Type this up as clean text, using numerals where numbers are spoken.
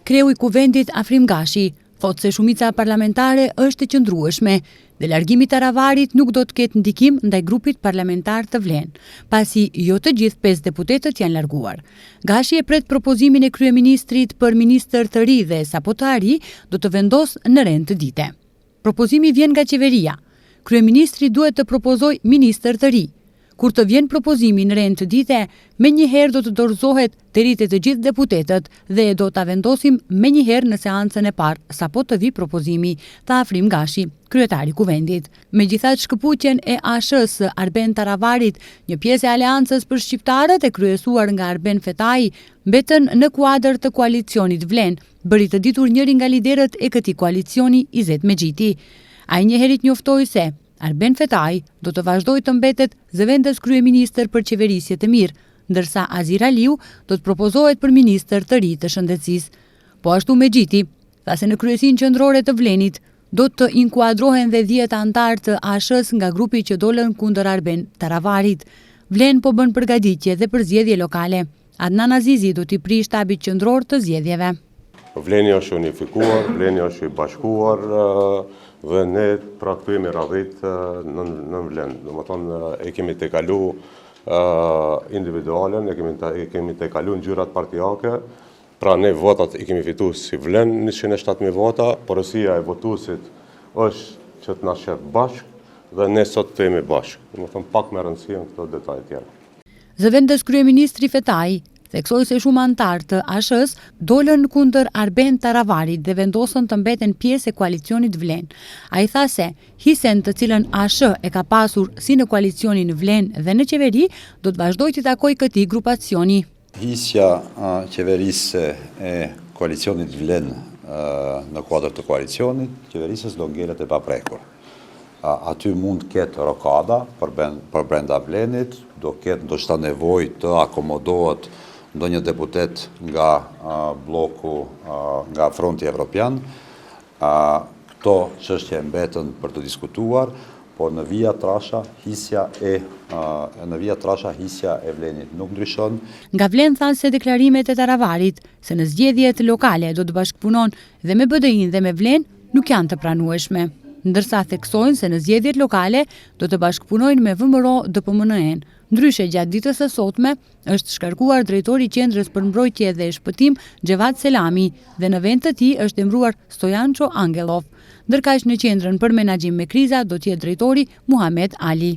Kreu i Kuvendit Afrim Gashi thotë se shumica parlamentare është e qëndrueshme dhe largimi i Taravarit nuk do të ketë ndikim ndaj grupit parlamentar të Vlen, pasi jo të gjithë 5 deputetët janë larguar. Gashi e pret propozimin e kryeministrit për ministër të ri dhe sapo të ari do të vendosë në rend të dite. Propozimi vjen nga qeveria. Kryeministri duhet të propozojë ministër të ri. Kur të vjen propozimi në rend të dite, menjëherë do të dorëzohet te rritet të gjithë deputetët dhe do ta vendosim menjëherë në seancën e parë sapo të vi propozimi, tha Afrim Gashi, kryetari i Kuvendit. Megjithatë, shkëputjen e ASH-s së Arben Taravarit, një pjesë e aleancës për shqiptarët e kryesuar nga Arben Fetai, mbetën në kuadër të koalicionit Vlen, bëri të ditur njëri nga liderët e këtij koalicioni, Izet Mexhiti. Ai njëherët njoftoi se Arben Fetai do të vazhdojë të mbetet zëvendës kryeministër për qeverisje të mirë, ndërsa Azir Aliu do të propozohet për ministër të ri të shëndetësisë. Po ashtu Mexhiti tha se në kryesinë qendrore të Vlenit do të inkuadrohen dhe 10 anëtarë të ASH-s nga grupi që dolën kundër Arben Taravarit. Vlen po bën përgatitje dhe për zgjedhje lokale. Adnan Azizi do t'i prishë shtabit qendror të zgjedhjeve. Vleni është unifikuar, Vleni është i bashkuar dhe ne pra kemi radhit në Vlen. Domethënë e kemi tejkalu individualen, e kemi tejkalu ngjyrat partijake. Pra ne votat i kemi fituar si Vlen 107.000 vota, porosia e votuesit është që të na sheh bashkë dhe ne sot të jemi bashkë. Domethënë pak më rëndësi në këto detaje tjera. Zëvendës kryeministri Fetai theksoi se shumë anëtarë të ASH-s dolën kundër Arben Taravarit dhe vendosën të mbeten pjesë e koalicionit Vlen. Ai tha se hisen të cilën ASH e ka pasur si në koalicionin Vlen dhe në qeveri do të vazhdojë të takojë këtij grupacioni. Hisja qeverisë e koalicionit Vlen në kuadër të koalicionit, qeverisës do ngelet e paprekur. Aty mund të ketë rokada për brenda Vlenit, do ketë ndoshta nevojë të akomodohet ndonjë deputet nga bloku, nga Fronti Evropian. Këto çështje mbeten për të diskutuar, por në vija trasha hisja e Vlenit nuk ndryshon. Nga Vlen thanë se deklarimet e Taravarit se në zgjedhjet lokale do të bashkëpunon dhe me BDI-n dhe me Vlen nuk janë të pranueshme, ndërsa theksojnë se në zgjedhjet lokale do të bashkëpunojnë me VMRO DPMNE-n. Ndryshe, gjatë ditës së sotme është shkarkuar drejtori i Qendrës për Mbrojtje dhe Shpëtim Xhevat Selami dhe në vend të tij është emëruar Stojanço Angelov. Ndërkaq në Qendrën për Menaxhim me Kriza do të jetë drejtori Muhamet Ali.